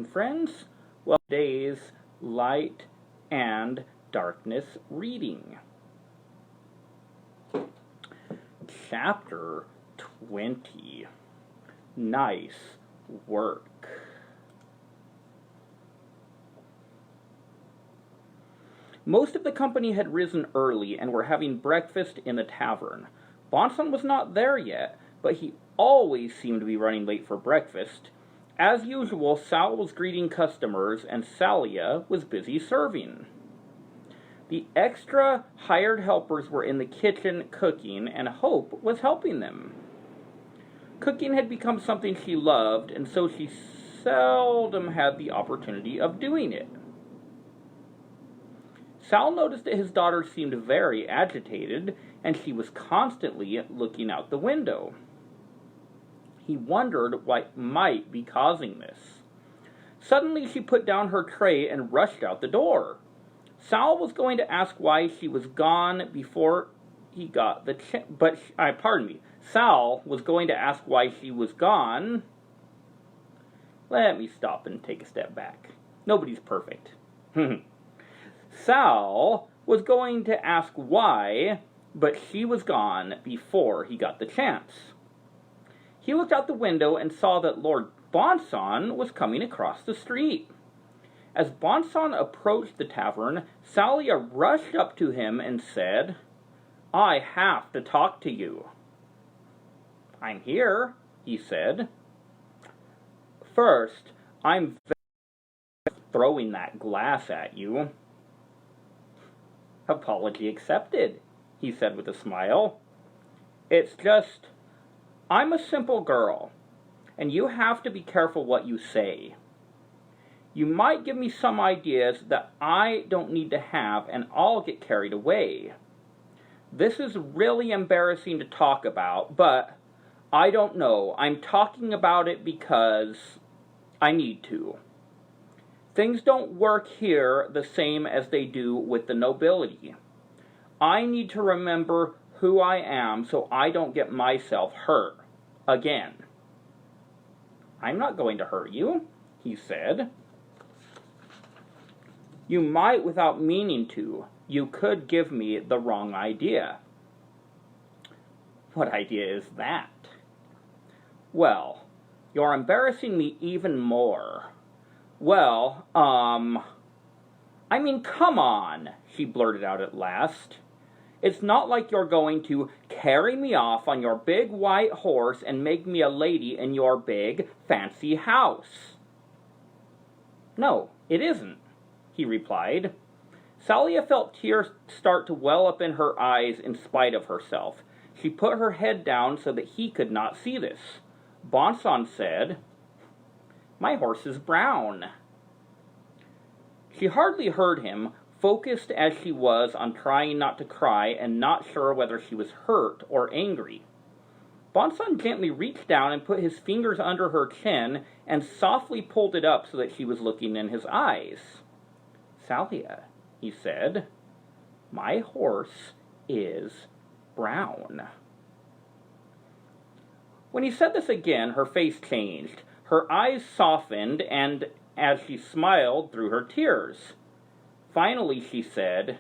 and friends. Well, today's light and darkness reading. Chapter 20. Nice work. Most of the company had risen early and were having breakfast in the tavern. Bonson was not there yet, but he always seemed to be running late for breakfast. As usual, Sal was greeting customers and Salia was busy serving. The extra hired helpers were in the kitchen cooking, and Hope was helping them. Cooking had become something she loved, and so she seldom had the opportunity of doing it. Sal noticed that his daughter seemed very agitated, and she was constantly looking out the window. He wondered what might be causing this. Suddenly she put down her tray and rushed out the door. Sal was going to ask why she was gone before he got the Sal was going to ask why she was gone. Let me stop and take a step back. Nobody's perfect. Sal was going to ask why, but she was gone before he got the chance. He looked out the window and saw that Lord Bonson was coming across the street. As Bonson approached the tavern, Salia rushed up to him and said, "I have to talk to you." "I'm here," he said. "First, I'm throwing that glass at you." "Apology accepted," he said with a smile. "It's just, I'm a simple girl, and you have to be careful what you say. You might give me some ideas that I don't need to have, and I'll get carried away. This is really embarrassing to talk about, but I don't know. I'm talking about it because I need to. Things don't work here the same as they do with the nobility. I need to remember who I am so I don't get myself hurt again." "I'm not going to hurt you," he said. "You might without meaning to. You could give me the wrong idea." "What idea is that?" "Well, you're embarrassing me even more." "Well, I mean, come on," she blurted out at last. "It's not like you're going to carry me off on your big white horse and make me a lady in your big, fancy house." "No, it isn't," he replied. Salia felt tears start to well up in her eyes in spite of herself. She put her head down so that he could not see this. Bonson said, "My horse is brown." She hardly heard him, focused as she was on trying not to cry and not sure whether she was hurt or angry. Bonson gently reached down and put his fingers under her chin and softly pulled it up so that she was looking in his eyes. "Salia," he said, "my horse is brown." When he said this again, her face changed. Her eyes softened, and as she smiled through her tears. Finally, she said,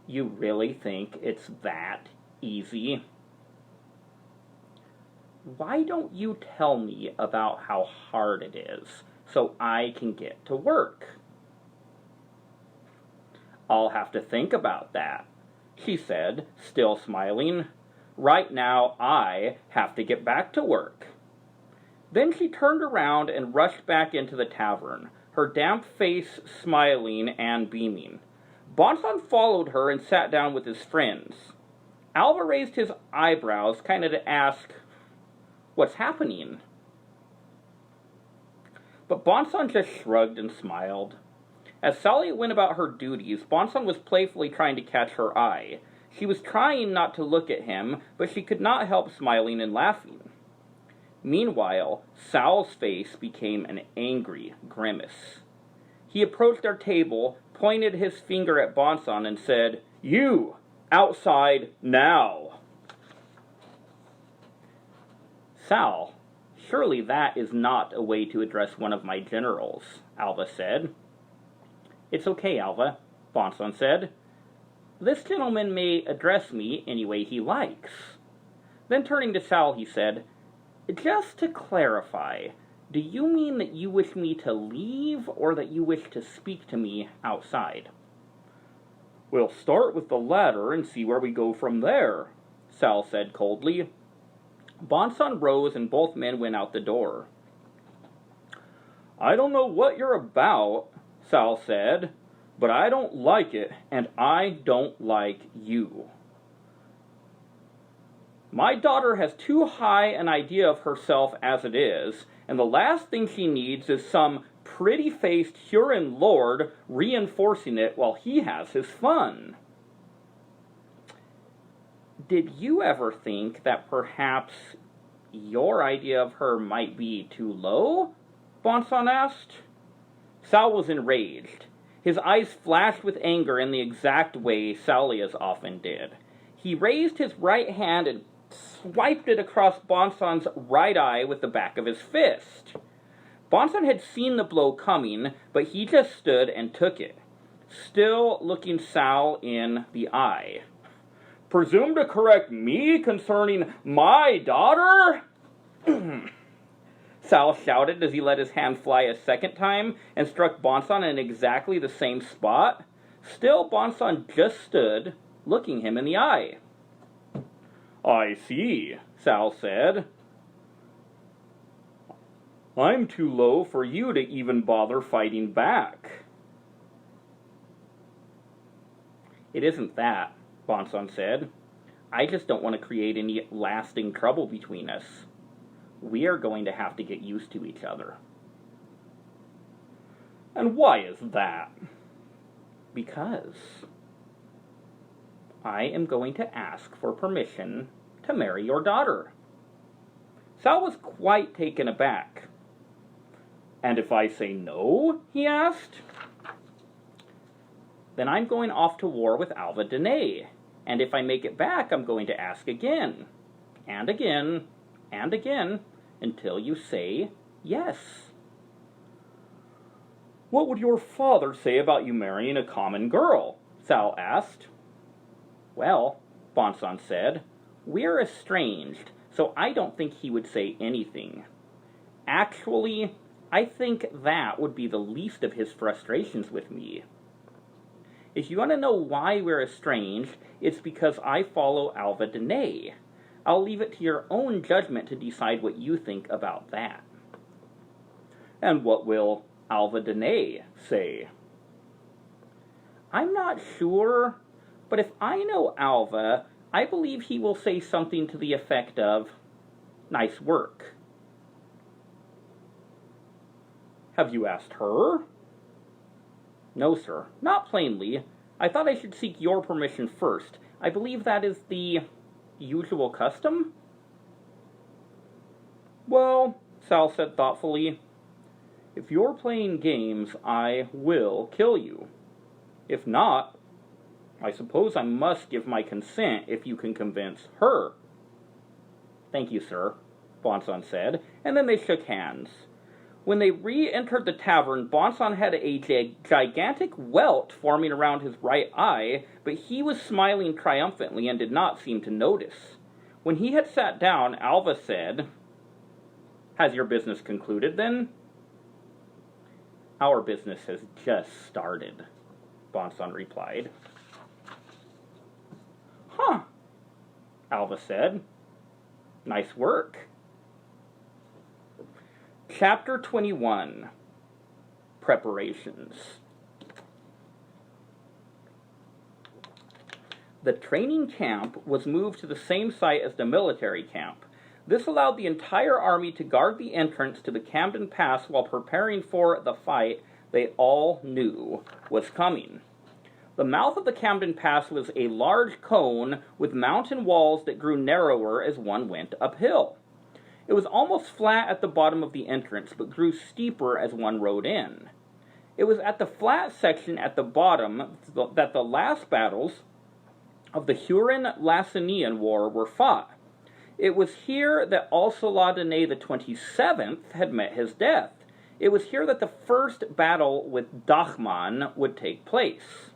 "You really think it's that easy?" "Why don't you tell me about how hard it is, so I can get to work?" "I'll have to think about that," she said, still smiling. "Right now, I have to get back to work." Then she turned around and rushed back into the tavern, her damp face smiling and beaming. Bonson followed her and sat down with his friends. Alva raised his eyebrows, kind of to ask, "What's happening?" But Bonson just shrugged and smiled. As Sally went about her duties, Bonson was playfully trying to catch her eye. She was trying not to look at him, but she could not help smiling and laughing. Meanwhile, Sal's face became an angry grimace. He approached their table, pointed his finger at Bonson, and said, "You, outside now." "Sal," Surely that is not a way to address one of my generals, Alva said. It's okay, Alva, Bonson said. This gentleman may address me any way he likes. Then turning to Sal, he said, just to clarify, do you mean that you wish me to leave or that you wish to speak to me outside? We'll start with the latter and see where we go from there, Sal said coldly. Bonson rose and both men went out the door. I don't know what you're about, Sal said, but I don't like it, and I don't like you. My daughter has too high an idea of herself as it is, and the last thing she needs is some pretty-faced Huron lord reinforcing it while he has his fun. Did you ever think that perhaps your idea of her might be too low? Bonson asked. Sal was enraged. His eyes flashed with anger in the exact way Salia's often did. He raised his right hand and swiped it across Bonson's right eye with the back of his fist. Bonson had seen the blow coming, but he just stood and took it, still looking Sal in the eye. Presume to correct me concerning my daughter? Sal shouted as he let his hand fly a second time and struck Bonson in exactly the same spot. Still, Bonson just stood, looking him in the eye. I see, Sal said. I'm too low for you to even bother fighting back. It isn't that, Bonson said. I just don't want to create any lasting trouble between us. We are going to have to get used to each other. And why is that? Because I am going to ask for permission to marry your daughter. Sal was quite taken aback. And if I say no, he asked, then I'm going off to war with Alva Dene. And if I make it back, I'm going to ask again, and again, and again, until you say yes. What would your father say about you marrying a common girl? Sal asked. Well, Bonson said, we're estranged, so I don't think he would say anything. Actually, I think that would be the least of his frustrations with me. If you want to know why we're estranged, it's because I follow Alva Dene. I'll leave it to your own judgment to decide what you think about that. And what will Alva Dene say? I'm not sure, but if I know Alva, I believe he will say something to the effect of, nice work. Have you asked her? No, sir, not plainly. I thought I should seek your permission first. I believe that is the usual custom? Well, Sal said thoughtfully, if you're playing games, I will kill you. If not, I suppose I must give my consent if you can convince her. Thank you, sir, Bonson said, and then they shook hands. When they re-entered the tavern, Bonson had a gigantic welt forming around his right eye, but he was smiling triumphantly and did not seem to notice. When he had sat down, Alva said, Has your business concluded, then? Our business has just started, Bonson replied. Huh, Alva said. Nice work. Chapter 21, Preparations. The training camp was moved to the same site as the military camp. This allowed the entire army to guard the entrance to the Camden Pass while preparing for the fight they all knew was coming. The mouth of the Camden Pass was a large cone with mountain walls that grew narrower as one went uphill. It was almost flat at the bottom of the entrance, but grew steeper as one rode in. It was at the flat section at the bottom that the last battles of the Huron-Lacinian War were fought. It was here that Alcalá-Denay the 27th had met his death. It was here that the first battle with Dahman would take place.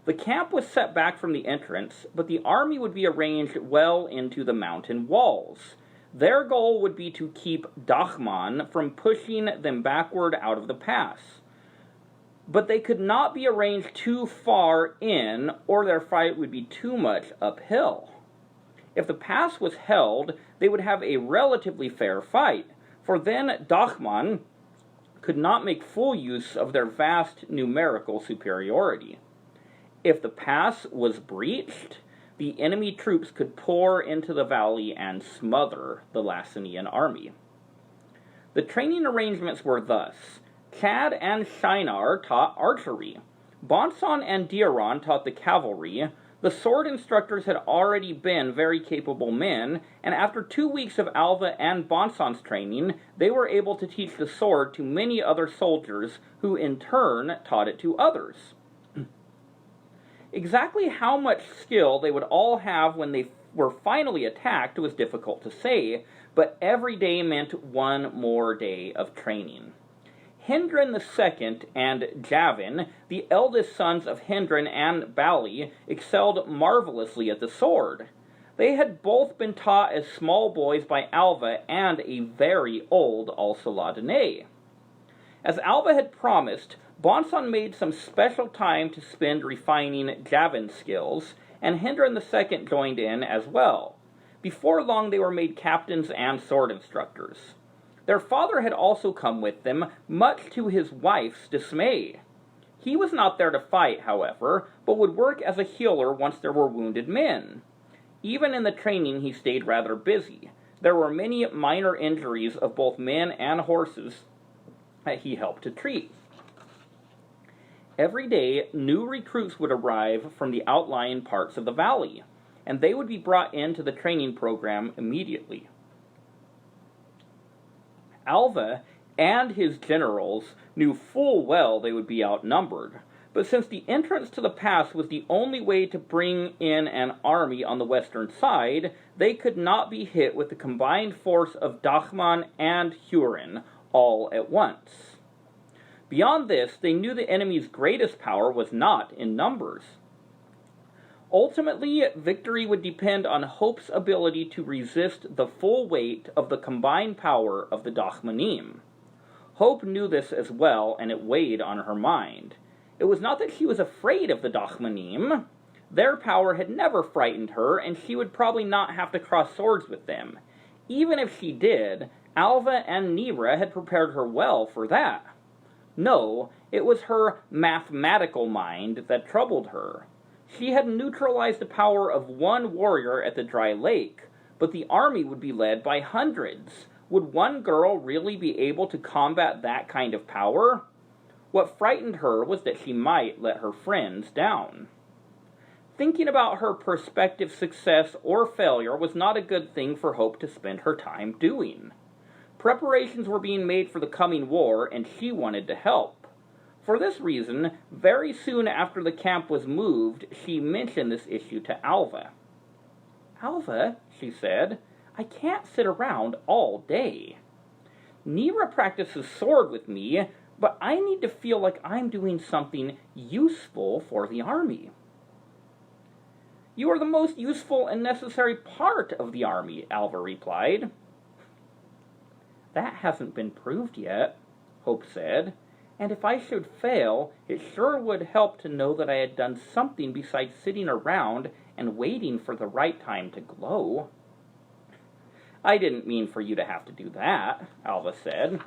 The camp was set back from the entrance, but the army would be arranged well into the mountain walls. Their goal would be to keep Dahman from pushing them backward out of the pass. But they could not be arranged too far in, or their fight would be too much uphill. If the pass was held, they would have a relatively fair fight, for then Dahman could not make full use of their vast numerical superiority. If the pass was breached, the enemy troops could pour into the valley and smother the Lassanian army. The training arrangements were thus. Chad and Shinar taught archery. Bonson and Diaron taught the cavalry. The sword instructors had already been very capable men, and after 2 weeks of Alva and Bonson's training, they were able to teach the sword to many other soldiers, who in turn taught it to others. Exactly how much skill they would all have when they were finally attacked was difficult to say, but every day meant one more day of training. Hendren II and Javin, the eldest sons of Hendren and Bali, excelled marvelously at the sword. They had both been taught as small boys by Alva and a very old Alcalá-Denay. As Alva had promised, Bonson made some special time to spend refining Javin's skills, and Hendren II joined in as well. Before long they were made captains and sword instructors. Their father had also come with them, much to his wife's dismay. He was not there to fight, however, but would work as a healer once there were wounded men. Even in the training he stayed rather busy. There were many minor injuries of both men and horses that he helped to treat. Every day, new recruits would arrive from the outlying parts of the valley, and they would be brought into the training program immediately. Alva and his generals knew full well they would be outnumbered, but since the entrance to the pass was the only way to bring in an army on the western side, they could not be hit with the combined force of Dahman and Hurin all at once. Beyond this, they knew the enemy's greatest power was not in numbers. Ultimately, victory would depend on Hope's ability to resist the full weight of the combined power of the Dahmanim. Hope knew this as well, and it weighed on her mind. It was not that she was afraid of the Dahmanim. Their power had never frightened her, and she would probably not have to cross swords with them. Even if she did, Alva and Nira had prepared her well for that. No, it was her mathematical mind that troubled her. She had neutralized the power of one warrior at the dry lake, but the army would be led by hundreds. Would one girl really be able to combat that kind of power? What frightened her was that she might let her friends down. Thinking about her prospective success or failure was not a good thing for Hope to spend her time doing. Preparations were being made for the coming war, and she wanted to help. For this reason, very soon after the camp was moved, she mentioned this issue to Alva. "Alva," she said, "I can't sit around all day. Nira practices sword with me, but I need to feel like I'm doing something useful for the army." "You are the most useful and necessary part of the army," Alva replied. "That hasn't been proved yet," Hope said. "And if I should fail, it sure would help to know that I had done something besides sitting around and waiting for the right time to glow." "I didn't mean for you to have to do that," Alva said.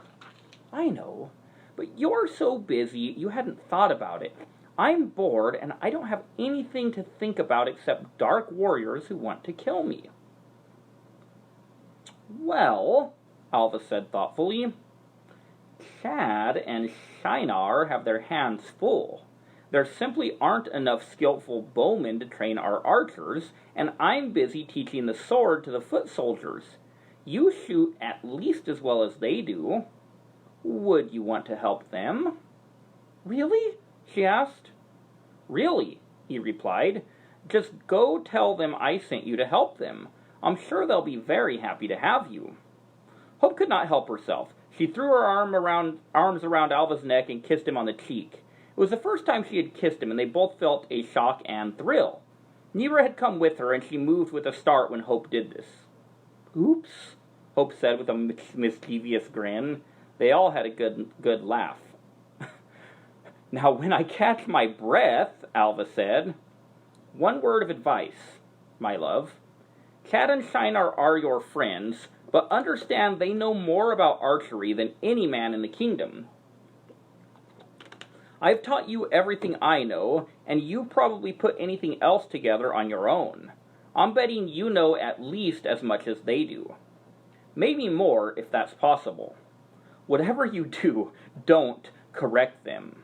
"I know, but you're so busy you hadn't thought about it. I'm bored and I don't have anything to think about except dark warriors who want to kill me." "Well," Alva said thoughtfully, "Chad and Shinar have their hands full. There simply aren't enough skillful bowmen to train our archers, and I'm busy teaching the sword to the foot soldiers. You shoot at least as well as they do. Would you want to help them?" "Really?" she asked. "Really," he replied. "Just go tell them I sent you to help them. I'm sure they'll be very happy to have you." Hope could not help herself. She threw her arms around Alva's neck and kissed him on the cheek. It was the first time she had kissed him, and they both felt a shock and thrill. Nira had come with her, and she moved with a start when Hope did this. "Oops," Hope said with a mischievous grin. They all had a good laugh. "Now, when I catch my breath," Alva said. "One word of advice, my love. Cad and Shinar are your friends, but understand they know more about archery than any man in the kingdom. I've taught you everything I know, and you probably put anything else together on your own. I'm betting you know at least as much as they do. Maybe more, if that's possible. Whatever you do, don't correct them.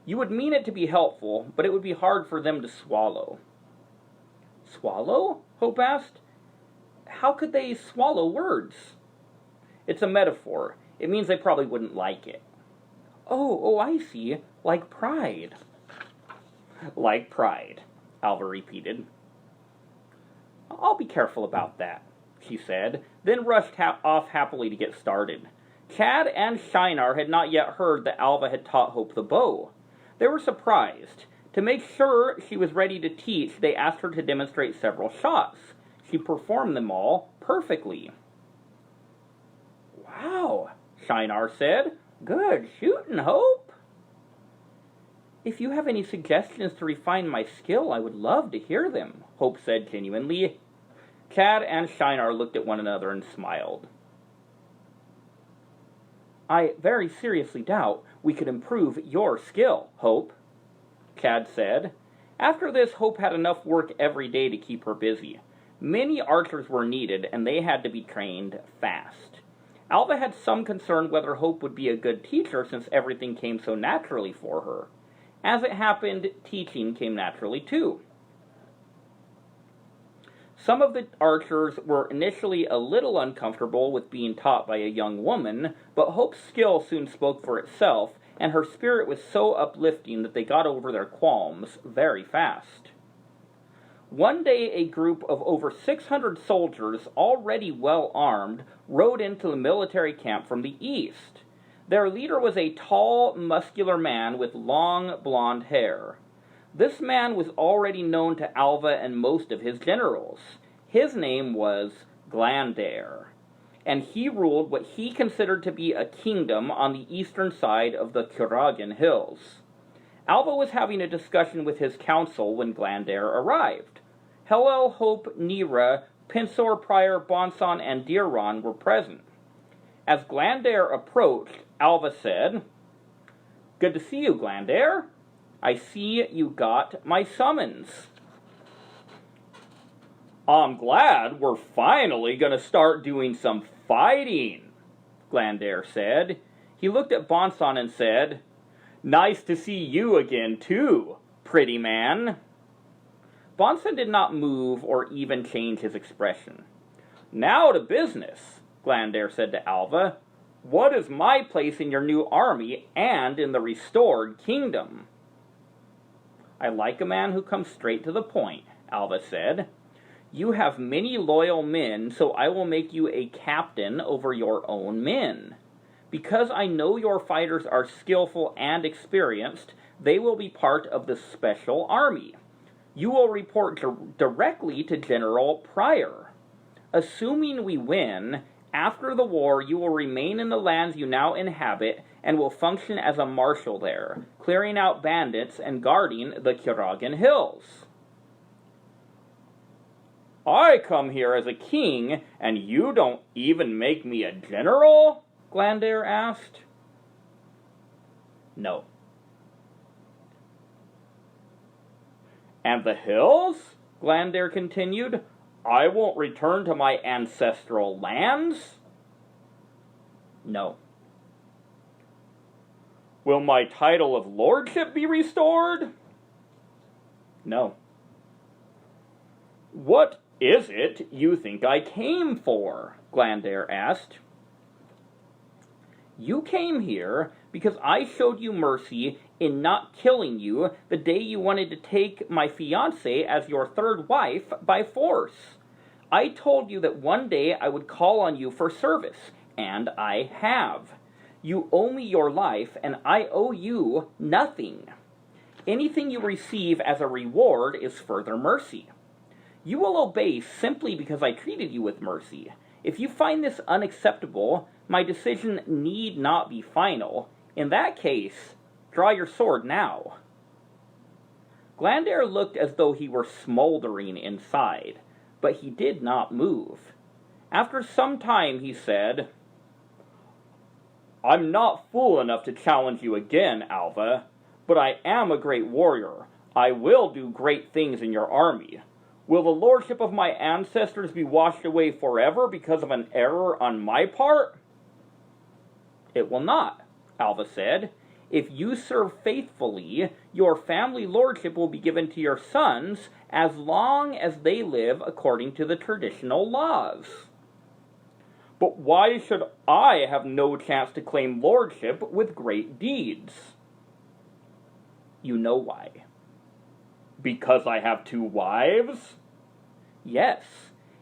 You would mean it to be helpful, but it would be hard for them to swallow." "Swallow?" Hope asked. "How could they swallow words?" "It's a metaphor. It means they probably wouldn't like it." Oh, I see. Like pride." "Like pride," Alva repeated. "I'll be careful about that," she said, then rushed off happily to get started. Cad and Shinar had not yet heard that Alva had taught Hope the bow. They were surprised. To make sure she was ready to teach, they asked her to demonstrate several shots. She performed them all perfectly. "Wow," Shinar said. "Good shooting, Hope." "If you have any suggestions to refine my skill, I would love to hear them," Hope said genuinely. Cad and Shinar looked at one another and smiled. "I very seriously doubt we could improve your skill, Hope," Cad said. After this, Hope had enough work every day to keep her busy. Many archers were needed, and they had to be trained fast. Alva had some concern whether Hope would be a good teacher since everything came so naturally for her. As it happened, teaching came naturally too. Some of the archers were initially a little uncomfortable with being taught by a young woman, but Hope's skill soon spoke for itself, and her spirit was so uplifting that they got over their qualms very fast. One day, a group of over 600 soldiers, already well armed, rode into the military camp from the east. Their leader was a tall, muscular man with long, blonde hair. This man was already known to Alva and most of his generals. His name was Glandair, and he ruled what he considered to be a kingdom on the eastern side of the Kuragan Hills. Alva was having a discussion with his council when Glandair arrived. Hellel, Hope, Nira, Pinsor, Prior, Bonson, and Dirron were present. As Glandair approached, Alva said, "Good to see you, Glandair. I see you got my summons." "I'm glad we're finally going to start doing some fighting," Glandair said. He looked at Bonson and said, "Nice to see you again, too, pretty man." Bonson did not move or even change his expression. "Now to business," Glandair said to Alva. "What is my place in your new army and in the restored kingdom?" "I like a man who comes straight to the point," Alva said. "You have many loyal men, so I will make you a captain over your own men. Because I know your fighters are skillful and experienced, they will be part of the special army. You will report directly to General Prior. Assuming we win, after the war you will remain in the lands you now inhabit and will function as a marshal there, clearing out bandits and guarding the Kuragan Hills." "I come here as a king, and you don't even make me a general?" Glandair asked. "No." "And the hills?" Glandair continued. "I won't return to my ancestral lands?" "No." "Will my title of lordship be restored?" "No." "What is it you think I came for?" Glandair asked. "You came here because I showed you mercy in not killing you the day you wanted to take my fiancée as your third wife by force. I told you that one day I would call on you for service, and I have. You owe me your life, and I owe you nothing. Anything you receive as a reward is further mercy. You will obey simply because I treated you with mercy. If you find this unacceptable, my decision need not be final. In that case, draw your sword now. Glandair looked as though he were smoldering inside, but he did not move. After some time he said, I'm not fool enough to challenge you again, Alva, but I am a great warrior. I will do great things in your army. Will the lordship of my ancestors be washed away forever because of an error on my part? It will not, Alva said. If you serve faithfully, your family lordship will be given to your sons as long as they live according to the traditional laws. But why should I have no chance to claim lordship with great deeds? You know why. Because I have 2 wives? Yes,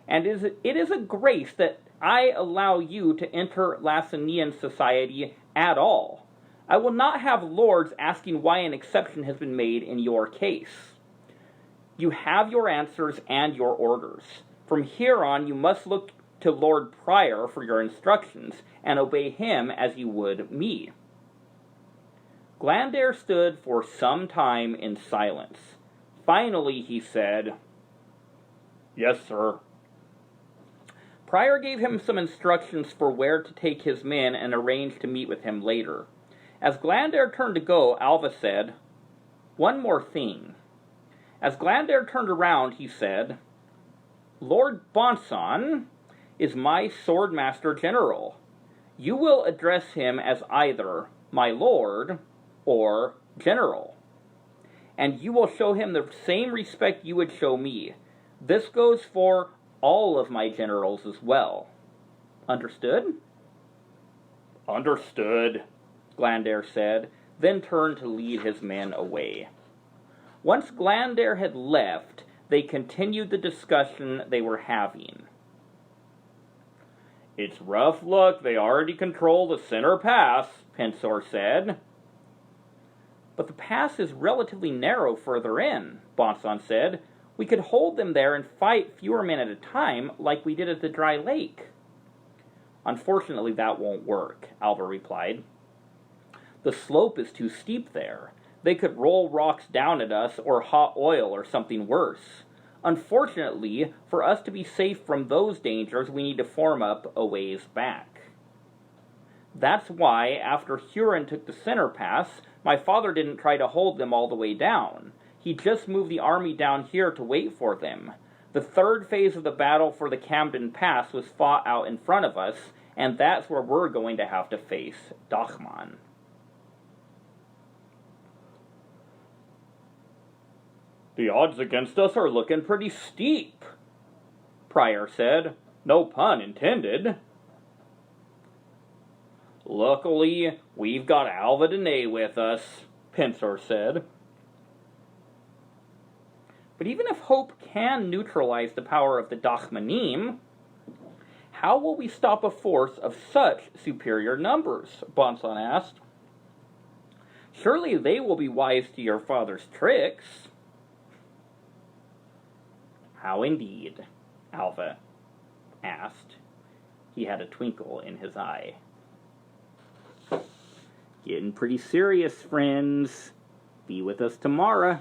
and it is a grace that I allow you to enter Lassenian society at all. I will not have lords asking why an exception has been made in your case. You have your answers and your orders. From here on, you must look to Lord Prior for your instructions, and obey him as you would me. Glandair stood for some time in silence. Finally he said, Yes, sir. Prior gave him some instructions for where to take his men and arranged to meet with him later. As Glandair turned to go, Alva said, One more thing. As Glandair turned around, he said, Lord Bonson is my swordmaster general. You will address him as either my lord or general, and you will show him the same respect you would show me. This goes for all of my generals as well. Understood? Understood, Glandair said, then turned to lead his men away. Once Glandair had left, they continued the discussion they were having. It's rough luck they already control the center pass, Pensor said. But the pass is relatively narrow further in, Bonson said. We could hold them there and fight fewer men at a time like we did at the dry lake. Unfortunately, that won't work, Alva replied. The slope is too steep there. They could roll rocks down at us or hot oil or something worse. Unfortunately, for us to be safe from those dangers, we need to form up a ways back. That's why, after Huron took the center pass, my father didn't try to hold them all the way down. He just moved the army down here to wait for them. The third phase of the battle for the Camden Pass was fought out in front of us, and that's where we're going to have to face Dachmann. The odds against us are looking pretty steep, Prior said. No pun intended. Luckily, we've got Alva Dene with us, Pensor said. But even if hope can neutralize the power of the Dachmanim, how will we stop a force of such superior numbers? Bonson asked. Surely they will be wise to your father's tricks. How indeed? Alva asked. He had a twinkle in his eye. Getting pretty serious, friends. Be with us tomorrow.